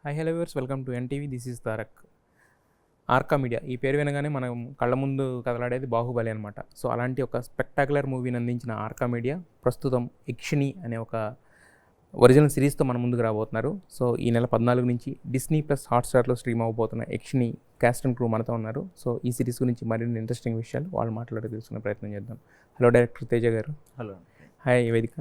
Hi hello viewers, welcome to NTV. This is Tarak. Arka media ఈ పేరు వినగానే మనం కళ్ళ ముందు కదలాడేది బాహుబలి అనమాట. సో అలాంటి ఒక స్పెక్టాకులర్ మూవీని అందించిన ఆర్కా మీడియా ప్రస్తుతం యక్షిణి అనే ఒక ఒరిజినల్ సిరీస్తో మన ముందుకు రాబోతున్నారు. సో ఈ నెల 14 నుంచి డిస్నీ ప్లస్ హాట్స్టార్లో స్ట్రీమ్ అవ్వబోతున్న యక్షిణి క్యాస్ట్ అండ్ క్రూ మనతో ఉన్నారు. సో ఈ సిరీస్ గురించి మరిన్ని ఇంట్రెస్టింగ్ విషయాలు వాళ్ళు మాట్లాడి తెలుసుకునే ప్రయత్నం చేద్దాం. హలో డైరెక్టర్ తేజ గారు. హలో. హాయ్ వేదిక.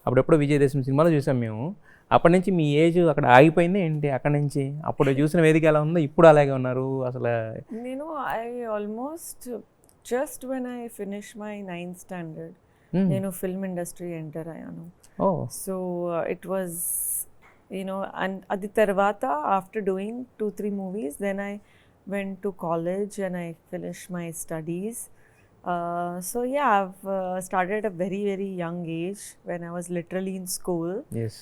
అప్పుడెప్పుడు విజయదశమి సినిమాలో చూసాం మేము. అప్పటి నుంచి మీ ఏజ్ అక్కడ ఆగిపోయింది ఏంటి? అక్కడి నుంచి అప్పుడు చూసిన వేదిక ఎలా ఉందో ఇప్పుడు అలాగే ఉన్నారు అసలు? నేను I almost just when I finish my 9th standard నేను ఫిల్మ్ ఇండస్ట్రీ ఎంటర్ అయ్యాను. So it was you know and అది తర్వాత after doing 2-3 movies then I went to college and I finish my studies. So yeah, I've started at a very, very young age when I was literally in school. Yes.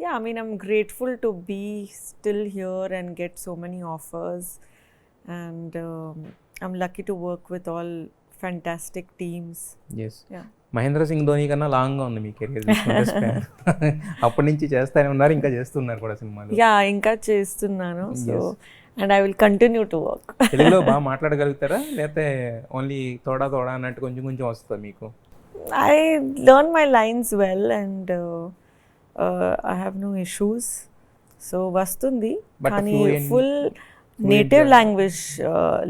Yeah, I mean, I'm grateful to be still here and get so many offers. And I'm lucky to work with all fantastic teams. Yes. Yeah. Mahendra Singh Dhoni కన్నా లాంగ్గా ఉంది మీ career. అప్పటి నుంచి చేస్తూనే ఉన్నారు, ఇంకా చేస్తున్నారు కూడా సినిమాలు. Yeah, ఇంకా చేస్తున్నాను. So and I will continue to work. తెలుగులో బాగా మాట్లాడగలుగుతారా లేకపోతే ఓన్లీ తోడా తోడా అన్నట్టు కొంచెం కొంచెం వస్తుందా మీకు? I learn my lines well and I have no issues. So వస్తుంది కానీ ఫుల్ నేటివ్ లాంగ్వేజ్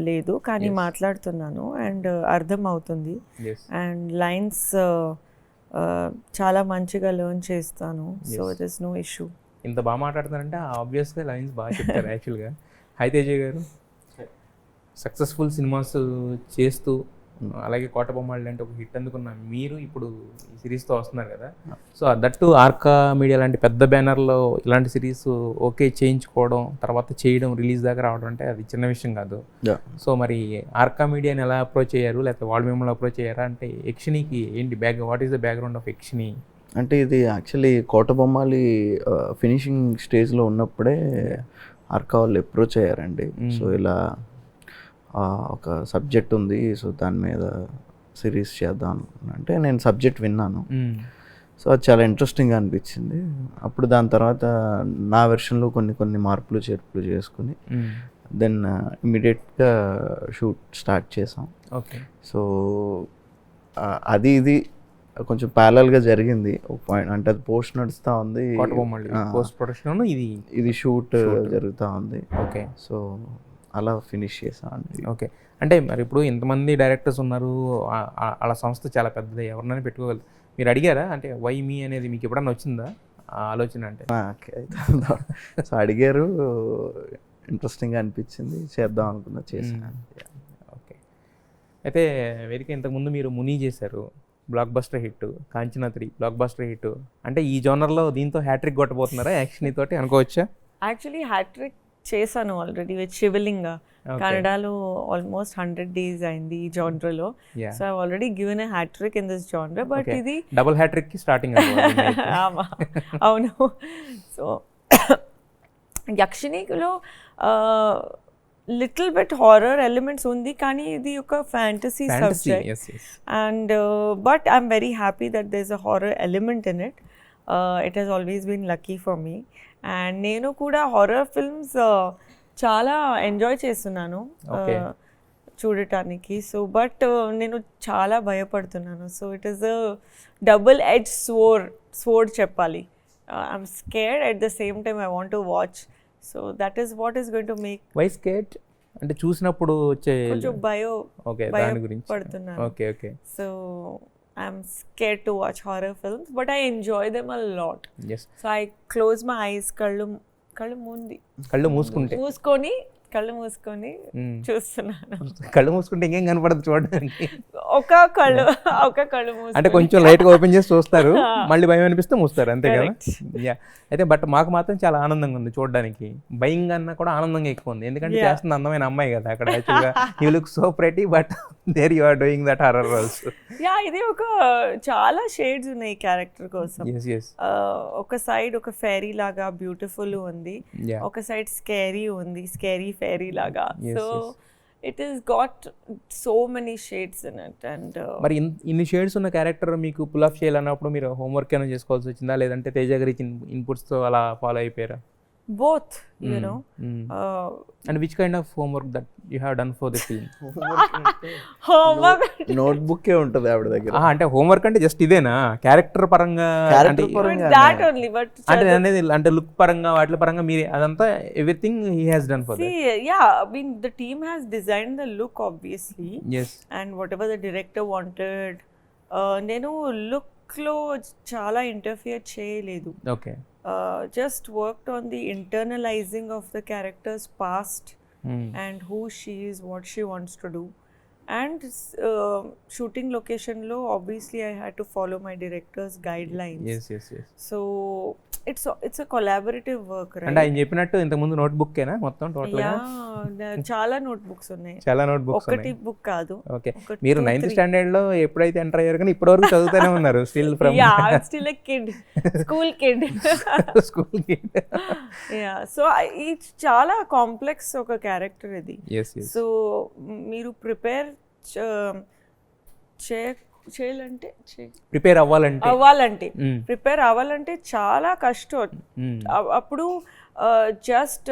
లేదు, కానీ మాట్లాడుతున్నాను అండ్ అర్థం అవుతుంది. అండ్ లైన్స్ చాలా మంచిగా లెర్న్ చేస్తాను. So it is no issue. ఇంత బాగా మాట్లాడుతున్నారంటే ఆబ్వియస్గా లైన్స్ బాగా చెప్తారు యాక్చువల్గా. హై తేజ గారు, సక్సెస్ఫుల్ సినిమాస్ చేస్తూ అలాగే కోటబొమ్మాళ్ళు అంటే ఒక హిట్ అందుకున్న మీరు ఇప్పుడు ఈ సిరీస్తో వస్తున్నారు కదా. సో దట్టు ఆర్కా మీడియా లాంటి పెద్ద బ్యానర్లో ఇలాంటి సిరీస్ ఓకే చేయించుకోవడం, తర్వాత చేయడం, రిలీజ్ దాకా రావడం అంటే అది చిన్న విషయం కాదు. సో మరి ఆర్కా మీడియాని ఎలా అప్రోచ్ అయ్యారు, లేకపోతే వాళ్ళు మిమ్మల్ని అప్రోచ్ అయ్యారా? అంటే యక్షిణికి ఏంటి what is the background of Yakshini? అంటే ఇది యాక్చువల్లీ కోటబొమ్మాలి ఫినిషింగ్ స్టేజ్లో ఉన్నప్పుడే ఆర్కా వాళ్ళు అప్రోచ్ అయ్యారండి. సో ఇలా ఒక సబ్జెక్ట్ ఉంది, సో దాని మీద సిరీస్ చేద్దాం అనుకున్నా. అంటే నేను సబ్జెక్ట్ విన్నాను, సో అది చాలా ఇంట్రెస్టింగ్గా అనిపించింది. అప్పుడు దాని తర్వాత నా వెర్షన్లో కొన్ని మార్పులు చేర్పులు చేసుకుని దెన్ ఇమ్మీడియట్గా షూట్ స్టార్ట్ చేసాం. ఓకే. సో ఇది కొంచెం ప్యారలల్గా జరిగింది ఒక పాయింట్. అంటే అది పోస్ట్ నడుస్తూ ఉంది, పోస్ట్ ప్రొడక్షన్, ఇది షూట్ జరుగుతూ ఉంది. ఓకే. సో అలా ఫినిష్ చేసామండి. ఓకే. అంటే మరి ఇప్పుడు ఇంతమంది డైరెక్టర్స్ ఉన్నారు, వాళ్ళ సంస్థ చాలా పెద్దది, ఎవరినైనా పెట్టుకోగలరు. మీరు అడిగారా అంటే వై మీ అనేది మీకు ఎప్పుడన్నా వచ్చిందా ఆలోచన? అంటే సో అడిగారు, ఇంట్రెస్టింగ్గా అనిపించింది, చేద్దాం అనుకున్నా, చేశాను. ఓకే. అయితే వేదిక ఇంతకుముందు మీరు ముని చేశారు, blockbuster hit. Kanchana 3 blockbuster hit. అంటే ఈ జోనర్లో దీంతో హ్యాట్రిక్ కొట్టబోతున్నారా యాక్షన్ తోటి అనుకోవచ్చా? యాక్చువల్లీ హ్యాట్రిక్ చేశాను ఆల్రెడీ విత్ శివలింగ. కన్నడలో ఆల్మోస్ట్ 100 days అయింది ఈ జానర్లో. So I already given a hat trick in this genre. But ఇది డబుల్ హ్యాట్రిక్ కి స్టార్టింగ్. అవును. సో యక్షిణిలో లిటిల్ బిట్ హారర్ ఎలిమెంట్స్ ఉంది, కానీ ఇది ఒక fantasy subject. And but I'm very happy that there is a horror element in it. It has always been lucky for me. And నేను కూడా horror films చాలా enjoy చేస్తున్నాను చూడటానికి. సో బట్ నేను చాలా భయపడుతున్నాను. So it is a double edge sword చెప్పాలి. I'm scared, at the same time I want to watch. So that is what is going to make. Why scared అంటే చూసినప్పుడు వచ్చే కొంచెం భయపడుతున్నాను. Okay. Okay. So I'm scared to watch horror films, but I enjoy them a lot. Yes. So I close my eyes, కళ్ళు మూసుకొని చూస్తున్నాను. కళ్ళు మూసుకుంటే ఇంకేం కనపడదు చూడడానికి. ఒక కళ్ళు అంటే కొంచెం లైట్గా ఓపెన్ చేసి చూస్తారు, మళ్ళీ భయం అనిపిస్తే మూస్తారు, అంతే కదా. యా. అయితే బట్ మాకు మాత్రం చాలా ఆనందంగా ఉంది చూడడానికి. భయం కన్నా కూడా ఆనందంగా ఎక్కువ ఉంది, ఎందుకంటే చేస్తున్న అందమైన అమ్మాయి కదా అక్కడ. యాక్చువల్గా you look so pretty, but there you are doing that horror roles. Yeah, ఇది ఒక చాలా షేడ్స్ ఉన్నాయి క్యారెక్టర్ కోసం. ఒక సైడ్ ఒక ఫెయిరీ లాగా బ్యూటిఫుల్ ఉంది, ఒక సైడ్ స్కేరీ ఉంది, స్కేరీ ఫెయిరీ లాగా. So it has got so many shades in it. And మరి ఇన్ని షేడ్స్ ఉన్న క్యారెక్టర్ మీకు పుల్ ఆఫ్ చేయాలన్నప్పుడు మీరు హోంవర్క్ ఏమైనా చేసుకోవాల్సి వచ్చిందా, లేదంటే తేజ గారి ఇన్పుట్స్తో అలా ఫాలో అయిపోయారా? both, you know. And which kind of homework that you have done for the film? Homework. Notebook ఉంటుంది ఆవిడ దగ్గర. అంటే హోంవర్క్ అంటే జస్ట్ ఇదేనా, క్యారెక్టర్ పరంగా? క్యారెక్టర్ But పరంగా that only, but అంటే అనేది అంటే లుక్ పరంగా వాటి పరంగా మీరు అదంతా everything he has done for see, yeah, I mean the team has designed the look obviously, yes. and whatever the director wanted, నేను look లో చాలా ఇంటర్ఫియర్ చేయలేదు. Okay. Just worked on the internalizing of the character's past and who she is, what she wants to do. And shooting location lo, obviously I had to follow my director's guidelines. Yes. So it's a collaborative work, right? అంటే ఆయన చెప్పినట్టు ఇంతకు ముందు notebook ఏనా మొత్తం total గా? చాలా notebooks ఉన్నాయి, చాలా నోట్బుక్స్ ఒకటి బుక్ కాదు. ఓకే. మీరు 9th స్టాండర్డ్ లో ఎప్పుడైతే ఎంటర్ అయ్యారు కానీ ఇప్పటి వరకు చదువుతూనే ఉన్నారు still from? Yeah, I'm still a kid, school kid. School కి. Yeah, so it's చాలా కాంప్లెక్స్ ఒక క్యారెక్టర్ ఇది. yes. సో మీరు ప్రిపేర్ చేయాలంటే ప్రిపేర్ అవ్వాలంటే చాలా కష్టం. అప్పుడు జస్ట్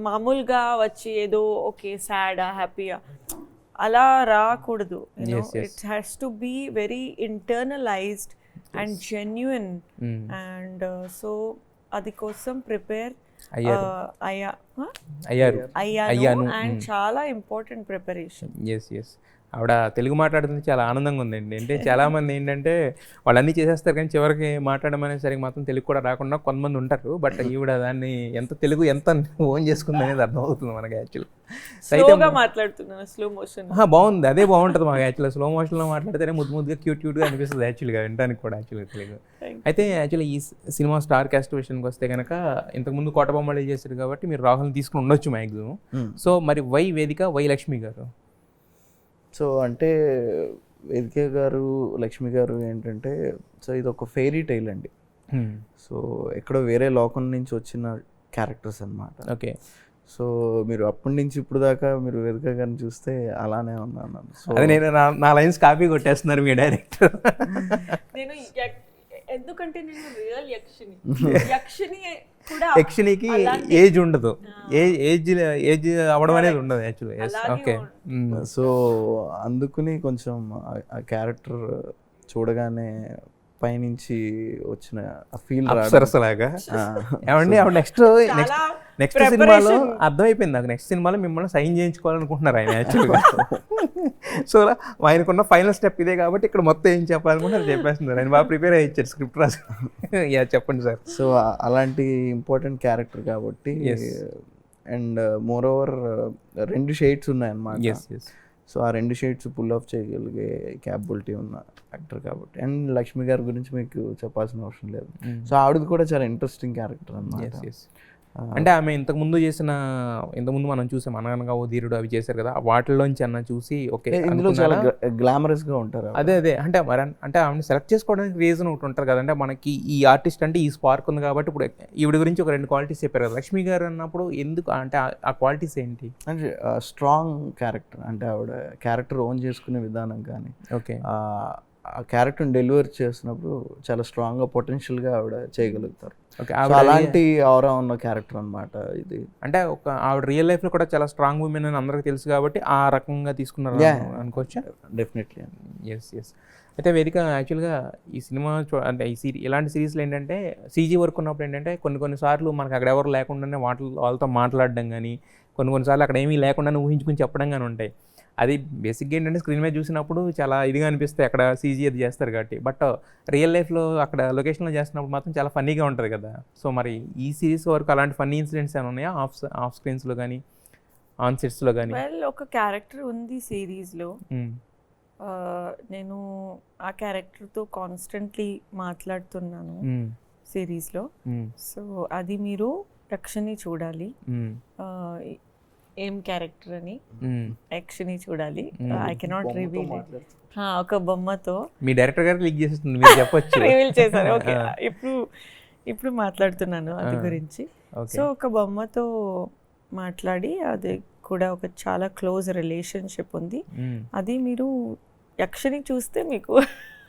మామూలుగా వచ్చి ఏదో ఓకే సాడా హ్యాపీయా అలా రాకూడదు. It has to be very internalised and genuine. And so అది కోసం ప్రిపేర్ అయ్యాను. అండ్ చాలా ఇంపార్టెంట్ ప్రిపరేషన్. ఎస్. ఆవిడ తెలుగు మాట్లాడుతుంది చాలా ఆనందంగా ఉందండి. అంటే చాలామంది ఏంటంటే వాళ్ళన్నీ చేసేస్తారు కానీ చివరికి మాట్లాడమనే సరికి మాత్రం తెలుగు కూడా రాకుండా కొంతమంది ఉంటారు. బట్ ఈవిడ దాన్ని తెలుగు ఎంత ఓన్ చేసుకుంది అనేది అర్థమవుతుంది మనకి యాక్చువల్. స్లోగా మాట్లాడుతున్నాను, స్లో మోషన్. బాగుంది, అదే బాగుంటుంది మాకు యాక్చువల్గా. స్లో మోషన్లో మాట్లాడితేనే ముద్దుగా క్యూట్గా అనిపిస్తుంది యాక్చువల్గా వినడానికి కూడా యాక్చువల్గా తెలుగు. అయితే యాక్చువల్లీ ఈ సినిమా స్టార్ కాస్ట్ విషయానికి వస్తే కనుక ఇంతకుముందు కోటబొమ్మలు చేశారు కాబట్టి మీరు రాహుల్ని తీసుకుని ఉండొచ్చు మ్యాక్సిమం. సో మరి వై వేదిక, వై లక్ష్మి గారు? సో అంటే వేదిక గారు, లక్ష్మి గారు ఏంటంటే, సో ఇది ఒక ఫెయిరీ టైల్ అండి. సో ఎక్కడో వేరే లోకం నుంచి వచ్చిన క్యారెక్టర్స్ అన్నమాట. ఓకే. సో మీరు అప్పటి నుంచి ఇప్పుడు దాకా మీరు వేదిక గారిని చూస్తే అలానే ఉన్నాను. సో అదే నేను నా లైన్స్ కాపీ కొట్టేస్తున్నారు మీ డైరెక్టర్. నేను ఎందుకంటే నేను రియల్ యక్షిని కూడా, యక్షినికి ఏజ్ ఉండదు, ఏజ్ అవ్వడం అనేది ఉండదు యాక్చువల్లీ. ఓకే. సో అందుకుని కొంచెం ఆ క్యారెక్టర్ చూడగానే పైనుంచి వచ్చిన ఫీల్ సరసలాగా ఏమండి. ఆవిడ నెక్స్ట్ సినిమాలో అర్థమైపోయింది నాకు, నెక్స్ట్ సినిమాలో మిమ్మల్ని సైన్ చేయించుకోవాలనుకుంటున్నారు ఆయన యాక్చువల్గా. సో ఆయనకున్న ఫైనల్ స్టెప్ ఇదే కాబట్టి ఇక్కడ మొత్తం ఏం చెప్పాలనుకుంటే అది చెప్పేస్తున్నారు. ఆయన బాగా ప్రిపేర్ అయ్యి ఇచ్చారు స్క్రిప్ట్ రాసి. చెప్పండి సార్. సో అలాంటి ఇంపార్టెంట్ క్యారెక్టర్ కాబట్టి, అండ్ మోర్ ఓవర్ 2 షేడ్స్ ఉన్నాయన్నమాట. సో ఆ 2 షేడ్స్ పుల్ ఆఫ్ చేయగలిగే క్యాపబిలిటీ ఉన్న యాక్టర్ కాబట్టి. అండ్ లక్ష్మి గారి గురించి మీకు చెప్పాల్సిన అవసరం లేదు. సో ఆవిడది కూడా చాలా ఇంట్రెస్టింగ్ క్యారెక్టర్ అన్నమాట. అంటే ఆమె ఇంతకుముందు మనం చూసాం అనగనగా ఓ ధీరుడు అవి చేశారు కదా, వాటిలోంచి అన్న చూసి ఓకే ఇందులో చాలా గ్లామరస్ గా ఉంటారు. అదే అంటే ఆమెను సెలెక్ట్ చేసుకోవడానికి రీజన్ ఒకటి ఉంటారు కదంటే, మనకి ఈ ఆర్టిస్ట్ అంటే ఈ స్పార్క్ ఉంది కాబట్టి. ఇప్పుడు ఈవిడ గురించి ఒక 2 క్వాలిటీస్ చెప్పారు కదా లక్ష్మి గారు అన్నప్పుడు, ఎందుకు అంటే ఆ క్వాలిటీస్ ఏంటి? అంటే స్ట్రాంగ్ క్యారెక్టర్, అంటే ఆవిడ క్యారెక్టర్ ఓన్ చేసుకునే విధానం కానీ, ఓకే, ఆ క్యారెక్టర్ని డెలివర్ చేసినప్పుడు చాలా స్ట్రాంగ్గా పొటెన్షియల్గా ఆవిడ చేయగలుగుతారు. ఓకే. అలాంటి ఆరా ఉన్న క్యారెక్టర్ అనమాట ఇది. అంటే ఆవిడ రియల్ లైఫ్లో కూడా చాలా స్ట్రాంగ్ ఉమెన్ అని అందరికీ తెలుసు కాబట్టి ఆ రకంగా తీసుకున్నారు అనుకోవచ్చా? డెఫినెట్లీ. ఎస్. అయితే వేదిక యాక్చువల్గా ఈ సినిమా అంటే ఇలాంటి సిరీస్లో ఏంటంటే సీజీ వర్క్ ఉన్నప్పుడు ఏంటంటే కొన్నిసార్లు మనకు అక్కడ ఎవరు లేకుండానే వాళ్ళతో మాట్లాడడం కానీ, కొన్నిసార్లు అక్కడ ఏమీ లేకుండానే ఊహించుకుని చెప్పడం కానీ ఉంటాయి. అది బేసిక్గా ఏంటంటే స్క్రీన్ మీద చూసినప్పుడు చాలా ఇదిగా అనిపిస్తాయి అక్కడ సీజీ అది చేస్తారు కాబట్టి. బట్ రియల్ లైఫ్లో అక్కడ లొకేషన్లో చేస్తున్నప్పుడు మాత్రం చాలా ఫన్నీగా ఉంటుంది కదా. సో మరి ఈ సిరీస్ వరకు అలాంటి ఫన్నీ ఇన్సిడెంట్స్ ఏమైనా ఉన్నాయా ఆఫ్ స్క్రీన్స్లో కానీ ఆన్ సెట్స్లో కానీ? ఒక క్యారెక్టర్ ఉంది సిరీస్లో, నేను ఆ క్యారెక్టర్తో కాన్స్టెంట్లీ మాట్లాడుతున్నాను సిరీస్లో. సో అది మీరు యక్షిని చూడాలి. ఏం క్యారెక్టర్ అని యక్షిని చూడాలి. I cannot reveal. ఒక బొమ్మతో మీ డైరెక్టర్ గారికి లీక్ చేసేస్తుంది, మీరు చెప్పొచ్చు. రివీల్ చేశారు. ఓకే, ఇప్పుడు మాట్లాడుతున్నాను అది గురించి. సో ఒక బొమ్మతో మాట్లాడి, అది కూడా ఒక చాలా క్లోజ్ రిలేషన్షిప్ ఉంది. అది మీరు యక్షిని చూస్తే మీకు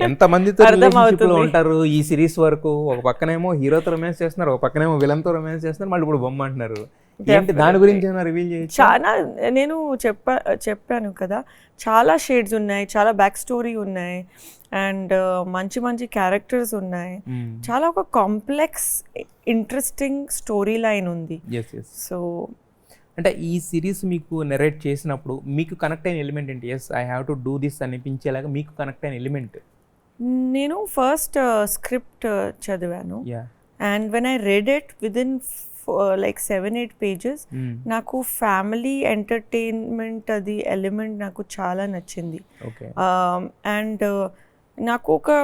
ఎంత మందితో అర్థమవుతుంది. రిలేషన్షిప్ లో ఉంటారు ఈ సిరీస్ వరకు. ఒక పక్కనేమో హీరోతో రొమాన్స్ చేస్తున్నారు, ఒక పక్కనేమో విలన్ తో రొమాన్స్ చేస్తున్నారు, మళ్ళీ ఇప్పుడు బొమ్మ అంటున్నారు. ఏంటి దాని గురించి ఏమైనా రివీల్ చేయొచ్చు? చాలా నేను చెప్పాను కదా, చాలా షేడ్స్ ఉన్నాయి, చాలా బ్యాక్ స్టోరీ ఉన్నాయి, అండ్ మంచి మంచి క్యారెక్టర్స్ ఉన్నాయి, చాలా ఒక కాంప్లెక్స్ ఇంట్రెస్టింగ్ స్టోరీ లైన్ ఉంది. సో అంటే ఈ సిరీస్ మీకు నెరేట్ చేసినప్పుడు మీకు కనెక్ట్ అయిన ఎలిమెంట్ ఏంటి? Yes I have to do this అనిపించేలాగా మీకు కనెక్ట్ అయిన ఎలిమెంట్? నేను ఫస్ట్ స్క్రిప్ట్ చదివాను, and when I read it within like 7-8 pages, నాకు ఫ్యామిలీ ఎంటర్టైన్మెంట్ అది ఎలిమెంట్ నాకు చాలా నచ్చింది. అండ్ నాకు ఒక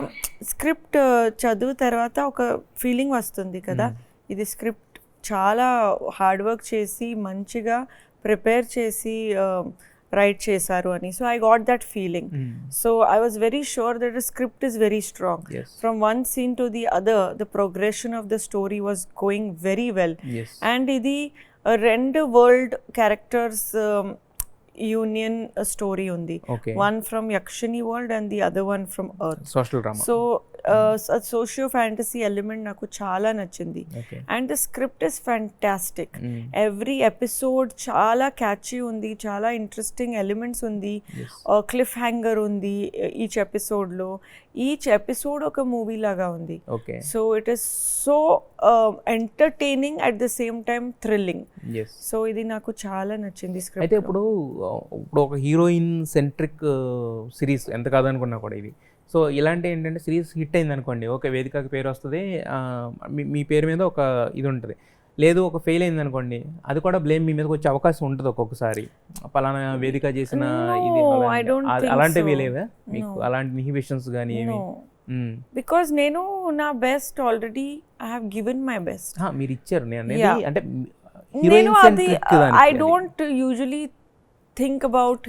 స్క్రిప్ట్ చదువు తర్వాత ఒక ఫీలింగ్ వస్తుంది కదా, ఇది స్క్రిప్ట్ చాలా హార్డ్ వర్క్ చేసి మంచిగా ప్రిపేర్ చేసి రైట్ చేశారు అని. So I got that feeling. So I was very sure that the script is very strong. From one scene to the other the progression of the story was going very well. And ఇది రెండు world characters union story ఉంది. One from Yakshini world and the other one from earth. Social drama. So socio fantasy element నాకు చాలా నచ్చింది. And the script is fantastic. Every episode చాలా catchy ఉంది, చాలా interesting elements ఉంది, క్లిఫ్ హ్యాంగర్ ఉంది each ఎపిసోడ్లో. ఈచ్ ఎపిసోడ్ ఒక మూవీ లాగా ఉంది. So it is so entertaining at the same time thrilling. So ఇది నాకు చాలా నచ్చింది స్క్రిప్ట్. అయితే ఇప్పుడు ఒక హీరోయిన్ సెంట్రిక్ సిరీస్ ఎంత కాదనుకున్నా కూడా ఇది, సో ఇలాంటి ఏంటంటే సిరీస్ హిట్ అయింది అనుకోండి, ఓకే వేదికకి పేరు వస్తుంది, మీ పేరు మీద ఒక ఇది ఉంటుంది. లేదు ఒక ఫెయిల్ అయింది అనుకోండి, అది కూడా బ్లేమ్ మీ మీదకి వచ్చే అవకాశం ఉంటుంది ఒక్కొక్కసారి. పలానా వేదిక చేసిన ఇది అలాంటివి లేవా మీకు? అలాంటి ఇన్హిబిషన్స్ కానీ ఏమి? బికాజ్ నేను నా best already I have given my best. మీరు ఇచ్చారు. నేను అంటే I don't usually think about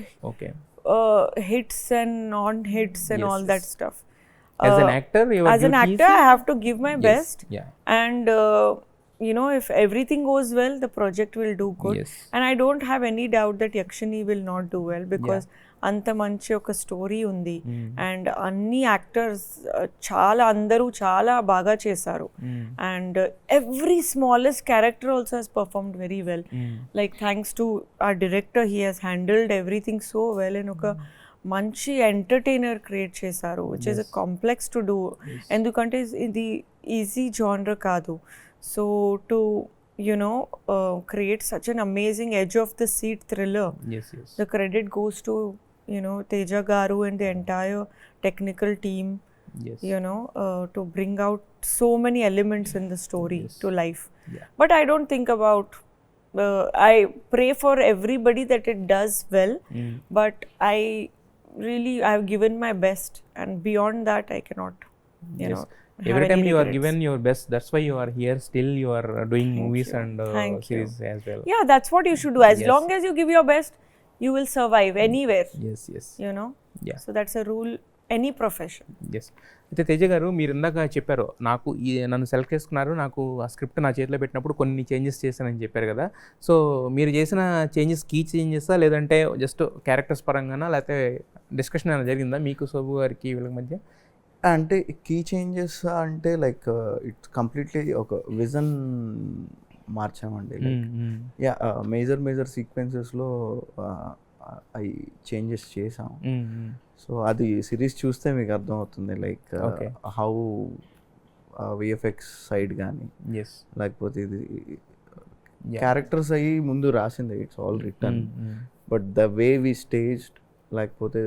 hits and non-hits and all that stuff. As an actor, I have to give my best. And you know, if everything goes well, the project will do good. And I don't have any doubt that Yakshini will not do well, because anta manchi oka story undi, and anni actors chaala andaru chaala baga chesaru, and every smallest character also has performed very well. Like thanks to our director, he has handled everything so well, and oka మంచి entertainer create చేశారు, which is complex to do. ఎందుకంటే ఇది easy genre కాదు. So to create such an amazing edge of the seat thriller, the credit goes to Teja Garu and the entire technical team, to bring out so many elements in the story to life. But I don't think about I pray for everybody that it does well, but I have given my best, and beyond that I cannot every time you are given your best, that's why you are here, still you are doing movies and series as well. Yeah, that's what you should do. As long as you give your best, you will survive anywhere. So that's a rule, any profession. అయితే తేజ గారు, మీరు ఇందాక చెప్పారు నాకు నన్ను select చేసుకున్నారు, నాకు ఆ స్క్రిప్ట్ నా చేతిలో పెట్టినప్పుడు కొన్ని చేంజెస్ చేశానని చెప్పారు కదా. సో మీరు చేసిన చేంజెస్ కీ చేంజెసా, లేదంటే జస్ట్ క్యారెక్టర్స్ పరంగానా, లేకపోతే డిస్కషన్ ఏమైనా జరిగిందా మీకు శోభు గారికి వీళ్ళకి మధ్య? అంటే కీ చేంజెస్ అంటే లైక్ ఇట్స్ కంప్లీట్లీ ఒక విజన్ మార్చామండి. లైక్ మేజర్ సీక్వెన్సెస్లో అవి చేంజెస్ చేసాం. సో అది సిరీస్ చూస్తే మీకు అర్థమవుతుంది, లైక్ హౌ విఎఫ్ఎక్స్ సైడ్ కానీ, లేకపోతే ఇది క్యారెక్టర్స్ అయ్యి ముందు రాసింది, it's all written, but the way we staged, లేకపోతే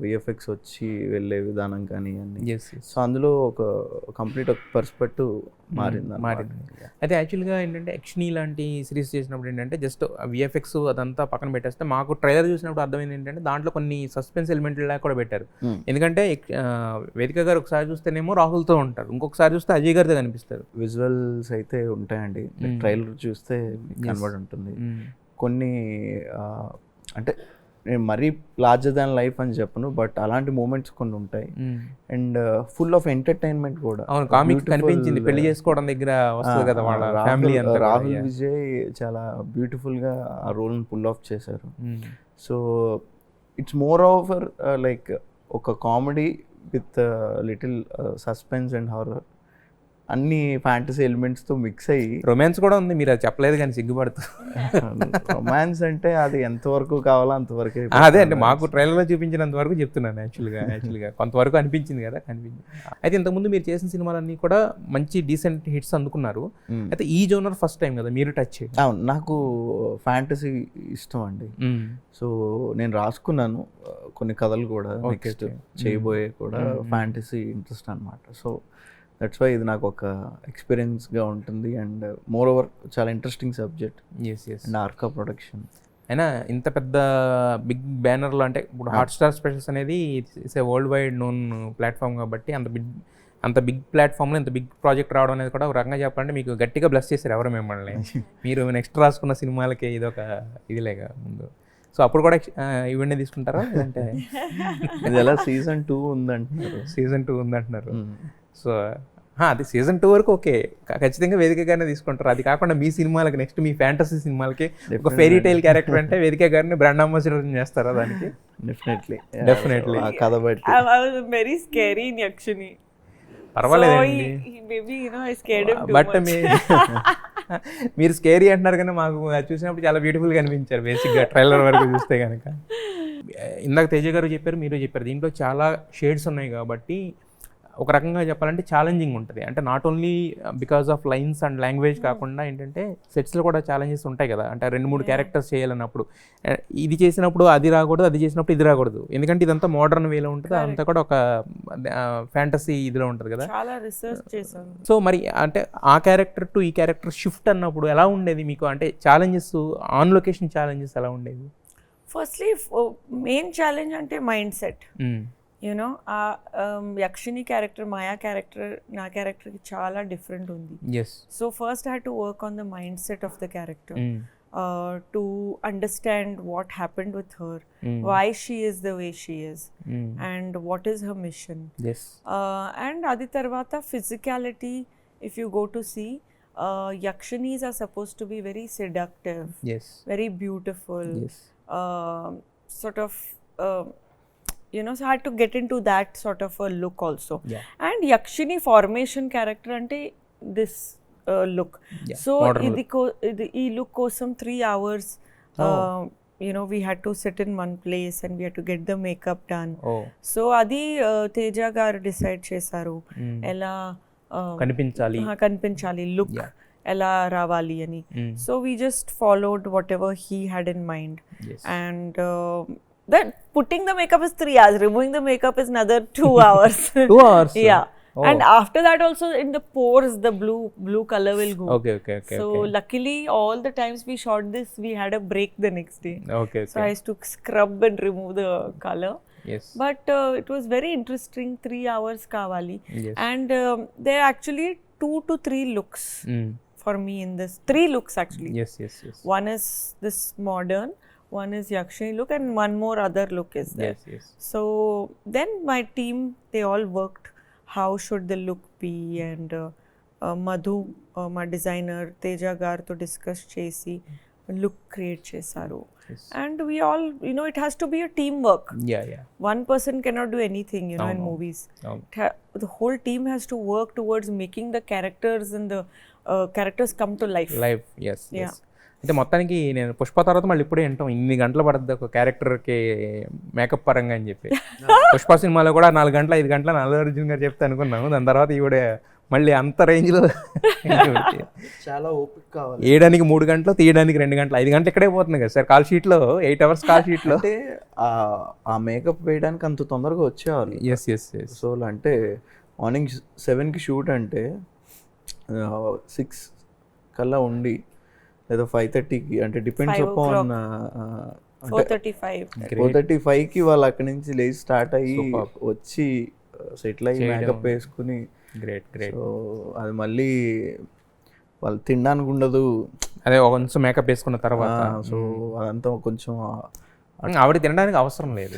విఎఫ్ఎక్స్ వచ్చి వెళ్ళే విధానం కానీ అన్నీ. సో అందులో ఒక కంప్లీట్ ఒక పర్స్పెక్టివ్ మారింది. అయితే యాక్చువల్గా ఏంటంటే యక్షిని లాంటి సిరీస్ చేసినప్పుడు ఏంటంటే జస్ట్ విఎఫ్ఎక్స్ అదంతా పక్కన పెట్టేస్తే, మాకు ట్రైలర్ చూసినప్పుడు అర్థమైంది ఏంటంటే దాంట్లో కొన్ని సస్పెన్స్ ఎలిమెంట్లా కూడా పెట్టారు. ఎందుకంటే వేదిక గారు ఒకసారి చూస్తేనేమో రాహుల్తో ఉంటారు, ఇంకొకసారి చూస్తే అజయ్ గారితో కనిపిస్తారు. విజువల్స్ అయితే ఉంటాయండి, ట్రైలర్ చూస్తే కనబడి ఉంటుంది. కొన్ని అంటే నేను మరీ లార్జర్ దాన్ లైఫ్ అని చెప్పను, బట్ అలాంటి మూమెంట్స్ కొన్ని ఉంటాయి. అండ్ ఫుల్ ఆఫ్ ఎంటర్టైన్మెంట్ కూడా. కనిపించింది పెళ్లి చేసుకోవడం దగ్గర వస్తుంది కదా వాళ్ళ ఫ్యామిలీ అంతా. రాహుల్ విజయ్ చాలా బ్యూటిఫుల్ గా ఆ రోల్ పుల్ ఆఫ్ చేశారు. So it's more over like ఒక comedy with little suspense and horror, అన్ని ఫ్యాంటసీ ఎలిమెంట్స్తో మిక్స్ అయ్యి. రొమాన్స్ కూడా ఉంది, మీరు అది చెప్పలేదు కానీ సిగ్గుపడుతూ. రొమాన్స్ అంటే అది ఎంతవరకు కావాలో అంతవరకే. అదే అంటే మాకు ట్రైలర్లో చూపించినంత వరకు చెప్తున్నాను. యాక్చువల్గా కొంతవరకు అనిపించింది కదా, కనిపించింది. అయితే ఇంతకుముందు మీరు చేసిన సినిమాలన్నీ కూడా మంచి డీసెంట్ హిట్స్ అందుకున్నారు. అయితే ఈ జోనర్ ఫస్ట్ టైం కదా మీరు టచ్ చేయండి. అవును, నాకు ఫ్యాంటసీ ఇష్టం అండి. సో నేను రాసుకున్నాను కొన్ని కథలు కూడా, నెక్స్ట్ చేయబోయే కూడా ఫ్యాంటసీ ఇంట్రెస్ట్ అనమాట. సో దట్స్ వై ఇది నాకు ఒక ఎక్స్పీరియన్స్గా ఉంటుంది. అండ్ మోర్ ఓవర్ చాలా interesting subject. And Arka production అయినా ఇంత పెద్ద బిగ్ బ్యానర్లో, అంటే ఇప్పుడు హాట్స్టార్ స్పెషల్స్ అనేది it's a world wide known platform కాబట్టి అంత బిగ్ ప్లాట్ఫామ్లో ఇంత బిగ్ ప్రాజెక్ట్ రావడం అనేది కూడా ఒక రకంగా చెప్పాలంటే మీకు గట్టిగా బ్లెస్ చేశారు ఎవరు మిమ్మల్ని. మీరు నెక్స్ట్ రాసుకున్న సినిమాలకి ఇదొక ఇదిలేగా ముందు. సో అప్పుడు కూడా ఇవన్నీ తీసుకుంటారా అంటే ఇది ఎలా సీజన్ 2 ఉందంటున్నారు. సీజన్ 2 ఉందంటున్నారు. సో అది సీజన్ 2 వరకు ఓకే, ఖచ్చితంగా వేదికగానే తీసుకుంటారు. అది కాకుండా మీ సినిమాలకి నెక్స్ట్ మీ ఫ్యాంటసీ సినిమాలకి ఒక ఫెయిరీ టైల్ క్యారెక్టర్ అంటే వేదిక గారిని బ్రాండ్ అంబాసిడర్ చేస్తారా దానికి? డెఫినెట్లీ కథ బట్టి. Very scary in actually. పర్వాలేదండి, బట్ మీరు స్కేరీ అంటున్నారు కానీ మాకు అది చూసినప్పుడు చాలా బ్యూటిఫుల్గా అనిపించారు బేసిక్గా ట్రైలర్ వరకు చూస్తే కనుక. ఇందాక తేజ గారు చెప్పారు, మీరు చెప్పారు, దీంట్లో చాలా షేడ్స్ ఉన్నాయి కాబట్టి ఒక రకంగా చెప్పాలంటే ఛాలెంజింగ్ ఉంటుంది. అంటే not only because of lines and language కాకుండా ఏంటంటే సెట్స్లో కూడా ఛాలెంజెస్ ఉంటాయి కదా. అంటే 2-3 క్యారెక్టర్స్ చేయాలన్నప్పుడు ఇది చేసినప్పుడు అది రాకూడదు, అది చేసినప్పుడు ఇది రాకూడదు. ఎందుకంటే ఇదంతా మోడర్న్ వేలో ఉంటుంది, అదంతా కూడా ఒక ఫ్యాంటసీ ఇదిలో ఉంటుంది కదా. చాలా రీసెర్చ్ చేశాను. సో మరి అంటే ఆ క్యారెక్టర్ టు ఈ క్యారెక్టర్ షిఫ్ట్ అన్నప్పుడు ఎలా ఉండేది మీకు? అంటే ఛాలెంజెస్, ఆన్ లొకేషన్ ఛాలెంజెస్ ఎలా ఉండేది? ఫస్ట్లీ మెయిన్ ఛాలెంజ్ అంటే మైండ్ సెట్. యూనో ఆ యక్షిని క్యారెక్టర్, మాయా క్యారెక్టర్ నా క్యారెక్టర్కి చాలా డిఫరెంట్ ఉంది. So first I had to work on the mindset of the character to understand what happened with her, why she is the way she is, and what is her mission. And అది తర్వాత physicality, if you go to see, Yakshinis are supposed to be very seductive, very beautiful, sort of, so I had to get into that sort of a look also. And Yakshini formation character ante this look. So ee look kosam 3 hours, we had to sit in one place and we had to get the makeup done. So adi Teja garu decide chesaru ela కనిపించాలి look ఎలా రావాలి అని. So we just followed what ever he had in mind. And that putting the makeup is 3 hours, removing the makeup is another 2 hours. 2 hours? Yeah. And after that also in the pores the blue color will go. Okay. So luckily all the times we shot this we had a break the next day. So I used to scrub and remove the color. But it was very interesting. 3 hours kavali. And there are actually 2 to 3 looks for me in this. 3 looks actually. Yes. One is this modern, one is Yakshini look, and one more other look is there. So then my team, they all worked how should the look be, and Madhu, my designer, Teja gar to discuss chesi look create chesaru. And we all, it has to be a teamwork. One person cannot do anything, in movies. The whole team has to work towards making the characters and the characters come to life. Yes. అంటే మొత్తానికి నేను పుష్ప తర్వాత మళ్ళీ ఇప్పుడే వింటాం ఇన్ని గంటలు పడుతుంది ఒక క్యారెక్టర్కి మేకప్ పరంగా అని చెప్పి. పుష్ప సినిమాలో కూడా 4 గంటల 5 గంటల అల్లు అర్జున్ గారు చెప్తే అనుకున్నాము. దాని తర్వాత ఈవిడ మళ్ళీ అంత రేంజ్లో చాలా ఓపిక కావాలి. వేయడానికి 3 గంటలు, తీయడానికి 2 గంటలు, 5 గంటలు ఇక్కడే పోతుంది కదా సార్. కాల్ షీట్లో 8 hours కాల్ షీట్లో అంటే ఆ మేకప్ వేయడానికి అంత తొందరగా వచ్చేవాళ్ళు. ఎస్. సో అంటే మార్నింగ్ 7కి షూట్ అంటే 6 కల్లా ఉండి లేదా 5:30కి, అంటే డిపెండ్స్ అపాన్ 4:35కి వాళ్ళు అక్కడి నుంచి లేచి స్టార్ట్ అయ్యి వచ్చి సెటిల్ అయ్యి మేకప్ వేసుకుని. గ్రేట్. సో అది మళ్ళీ వాళ్ళు తినడానికి ఉండదు, అదే కొంచెం మేకప్ వేసుకున్న తర్వాత. సో అదంతా కొంచెం ఆవిడ తినడానికి అవసరం లేదు.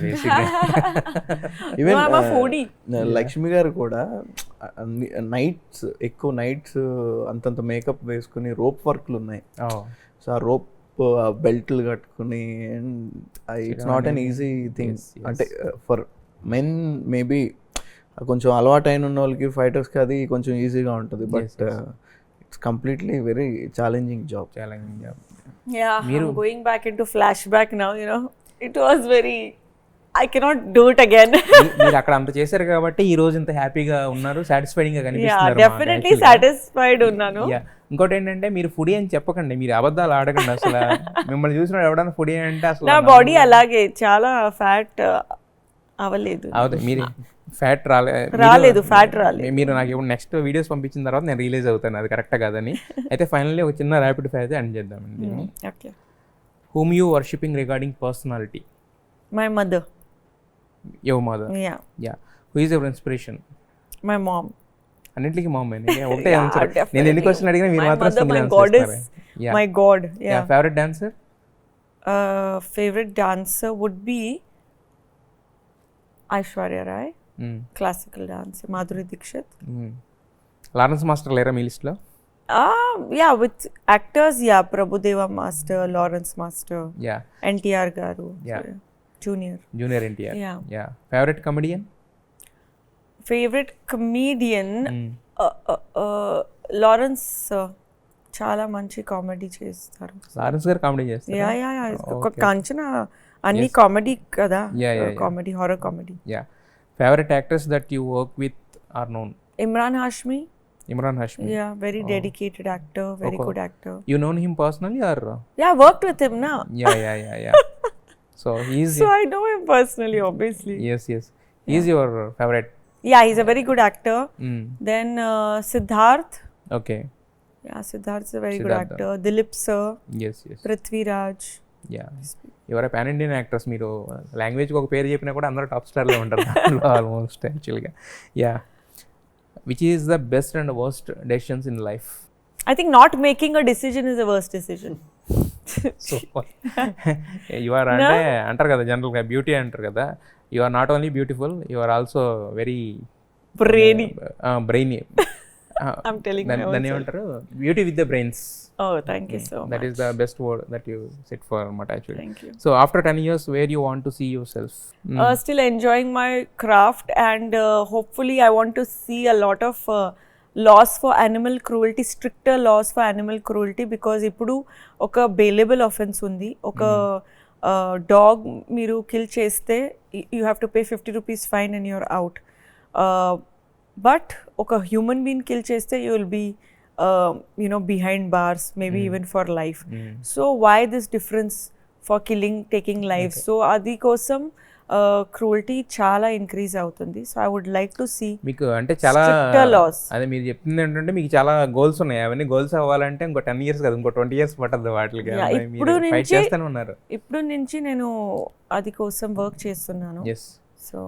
ఈవెన్ లక్ష్మి గారు కూడా ఎక్కువ నైట్స్ అంతంత మేకప్ వేసుకుని రోప్ వర్క్లు ఉన్నాయి. సో ఆ రోప్ బెల్ట్లు కట్టుకుని, it's not an easy thing. అంటే ఫర్ మెన్ మేబీ కొంచెం అలవాటైన ఉన్న వాళ్ళకి ఫైటర్స్కి అది కొంచెం ఈజీగా ఉంటుంది, but it's completely very challenging job. Yeah, I'm going back into flashback now, you know. It was very, I cannot do it again. మీరు అక్కడ అంత చేశారు కాబట్టి ఈ రోజు ఇంత హ్యాపీగా ఉన్నారు, సాటిస్ఫైడింగ్ గా Yeah, కనిపిస్తున్నారు. definitely satisfied ఉన్నాను. ఇంకోటి ఏంటంటే మీరు ఫుడీ అని చెప్పకండి, మీరు అబద్ధాలు ఆడకండి అసలు. మిమ్మల్ని చూసిన ఎవడన్నా ఫుడీ అంటే అసలు నా బాడీ అలాగే చాలా ఫ్యాట్ అవ్వలేదు. అవుతుంది. మీరు ఫ్యాట్ రాలేదు, ఫ్యాట్ రాలేదు. మీరు నాకు ఇప్పుడు నెక్స్ట్ వీడియోస్ పంపించిన తర్వాత నేను రియలైజ్ అవుతాను అది కరెక్ట్ కాదని. అయితే ఫైనల్లీ ఒక చిన్న ర్యాపిడ్ ఫైర్ అయితే ఎండ్ చేద్దామండి. Okay. Whom you worshipping regarding personality? My mother. Your mother. Yeah. Who is your inspiration? My mom. అన్నింటికి మామ్ ఒకటే Yeah, ఆన్సర్. నేను definitely. ఎన్ని క్వశ్చన్ అడిగినా మీరు My మాత్రం mother, single my answer goddess. ఇస్తారు. My god. Yeah. Favourite dancer? Favorite dancer would be Aishwarya Rai. Classical dancer. Madhuri Dixit. Lawrence master లేరా మీ లిస్ట్లో? Yeah, with actors, yeah, Prabhudeva Master, Lawrence Master, yeah. NTR Garu, Yeah. Junior. Junior NTR. Yeah. Yeah. Favourite comedian? Favorite comedian, Lawrence, చాలా మంచి comedy చేస్తారు. Lawrence గారు comedy చేస్తారు. Yeah ఒక కాంచన అన్ని comedy కదా, Yeah. Comedy, horror comedy. Yeah. Favourite actors that you work with are known? Emraan Hashmi. Emraan Hashmi. Yeah, very dedicated actor, very Okay. good actor. You known him personally or? Yeah, I worked with him now. Yeah. So he's So I know him personally, obviously. yes. He's your favorite. Yeah, he's a very good actor. Mm. Then Siddharth. Okay. Yeah, Siddharth is a very good Siddhartha. actor. Dilip sir. Yes. Prithviraj. Yeah. ఎవరు pan Indian actors. మీరు లాంగ్వేజ్కి ఒక పేరు చెప్పినా కూడా అందరూ top స్టార్లో ఉంటారు almost యాక్చువల్గా. Yeah. Which is the best and worst decisions in life? I think not making a decision is the worst decision. So you are అంటే అంటారు కదా జనరల్గా బ్యూటీ అంటారు కదా, you are not only beautiful, you are also very Brainy. Brainy. I'm telling you. దాన్ని ఏమంటారు? Beauty with the brains. Oh, thank you so much. That is the best word that you set for Mata actually. Thank you. So after 10 years, where you want to see yourself? Still enjoying my craft, and hopefully I want to see a lot of laws for animal cruelty, stricter laws for animal cruelty, because ఇప్పుడు ఒక bailable offense ఉంది. ఒక dog మీరు kill చేస్తే you have to pay 50 rupees fine and you're out. But ఒక human being kill చేస్తే you will be behind bars, maybe even for life. So why this difference for taking lives? So adi kosam cruelty చాలా increase అవుతుంది. So I would like to see మీకు అంటే చాలా laws. అదే మీరు చెప్తుంది ఏంటంటే మీకు చాలా గోల్స్ ఉన్నాయి. అవన్నీ గోల్స్ అవ్వాలంటే ఇంకో 10 years కదా, ఇంకో 20 years పట్టదు వాటికి. ఫైట్ చేస్తూనే ఉన్నారు. ఇప్పుడు నుంచి నేను అది కోసం వర్క్ చేస్తున్నాను. Yes. So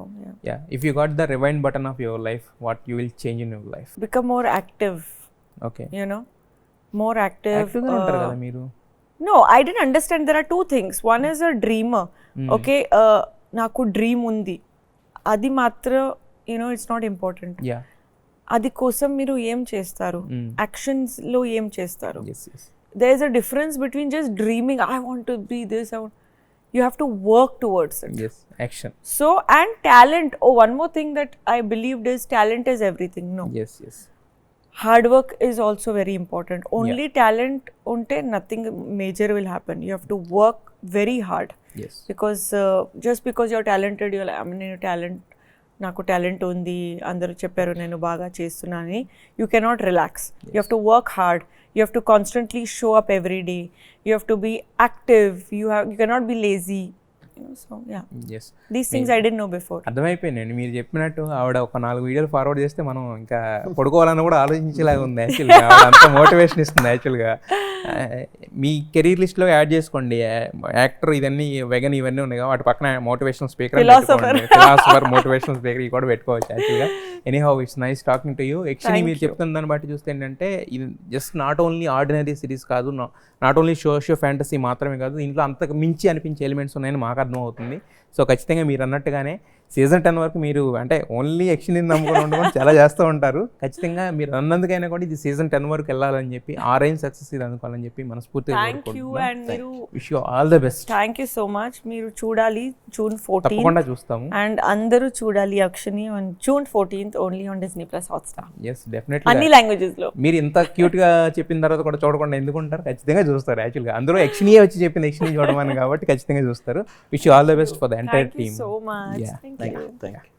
yeah. If you got the rewind button of your life, what you will change in your life? Become more active. Okay. More active. యాక్టివ్గా ఉంటారు కదా మీరు. No, I didn't understand. There are two things. One is a dreamer. Okay, నాకు dream ఉంది, అది మాత్రం it's not important. Yeah. అది కోసం మీరు ఏం చేస్తారు, యాక్షన్స్లో ఏం చేస్తారు. Yes. There is a difference between just dreaming, I want to be this, you have to work towards it. Yes, action. So, and talent. Oh, one more thing that I believed is talent is everything. No. Yes. Hard work is also very important. Only talent unte nothing major will happen. You have to work very hard. Yes. Because just because you're talented, you're like, నాకు talent ఉంది, అందరూ చెప్పారు నేను బాగా చేస్తున్నానని, you cannot relax. Yes. You have to work hard. You have to constantly show up every day. You have to be active. You cannot be lazy. So yeah. Yes. These things I didn't know before. అర్థమైపోయినాయండి మీరు చెప్పినట్టు. ఆవిడ ఒక 4 వీడియోలు forward చేస్తే మనం ఇంకా పడుకోవాలని కూడా ఆలోచించేలాగా ఉంది యాక్చువల్గా. అంత మోటివేషన్ ఇస్తుంది యాక్చువల్గా. మీ కెరీర్ లిస్ట్లో యాడ్ చేసుకోండి. యాక్టర్ ఇవన్నీ వెగన్ ఇవన్నీ ఉన్నాయి, వాటి పక్కన motivational speaker, philosopher motivational speaker ఇవి కూడా పెట్టుకోవచ్చు యాక్చువల్గా. Any how it's nice talking to you. Actually Thank మీరు you. చెప్తున్న దాన్ని బట్టి చూస్తే ఏంటంటే ఇది just not only ordinary series కాదు, నాట్ ఓన్లీ సోషియో ఫ్యాంటసీ మాత్రమే కాదు, దీంట్లో అంతకు మించి అనిపించే ఎలిమెంట్స్ ఉన్నాయని మాకు అర్థం అవుతుంది. సో ఖచ్చితంగా మీరు అన్నట్టుగానే సీజన్ 10 వరకు మీరు అంటే ఓన్లీ యాక్షన్ని నమ్ముకొని ఉండకుండా చాలా చేస్తూ ఉంటారు. ఖచ్చితంగా మీరు అన్నందుకైనా కూడా ఇది సీజన్ 10 వరకు వెళ్ళాలని చెప్పి ఆ రేంజ్ సక్సెస్ ఇది అందుకోవాలని చెప్పి మనస్ఫూర్తిగా థ్యాంక్ యూ. అండ్ మీరు wish you all the best. Thank you so much. మీరు చూడాలి June 14th. తప్పకుండా చూస్తాము. అండ్ అందరూ చూడాలి అక్షని on June 14th only on Disney+ Hotstar. Yes definitely. అన్ని లాంగ్వేజెస్ లో. మీరు ఇంత క్యూట్గా చెప్పిన తర్వాత కూడా చూడకుండా ఎందుకుంటారు? ఖచ్చితంగా చూస్తారు. యాక్చువల్గా అందరూ యక్షినియే వచ్చి చెప్పింది యక్షిని చూడమని కాబట్టి ఖచ్చితంగా చూస్తారు. Wish you all the best for the entire Thank you team. so much. Yeah. Thank thank you. You. Thank you.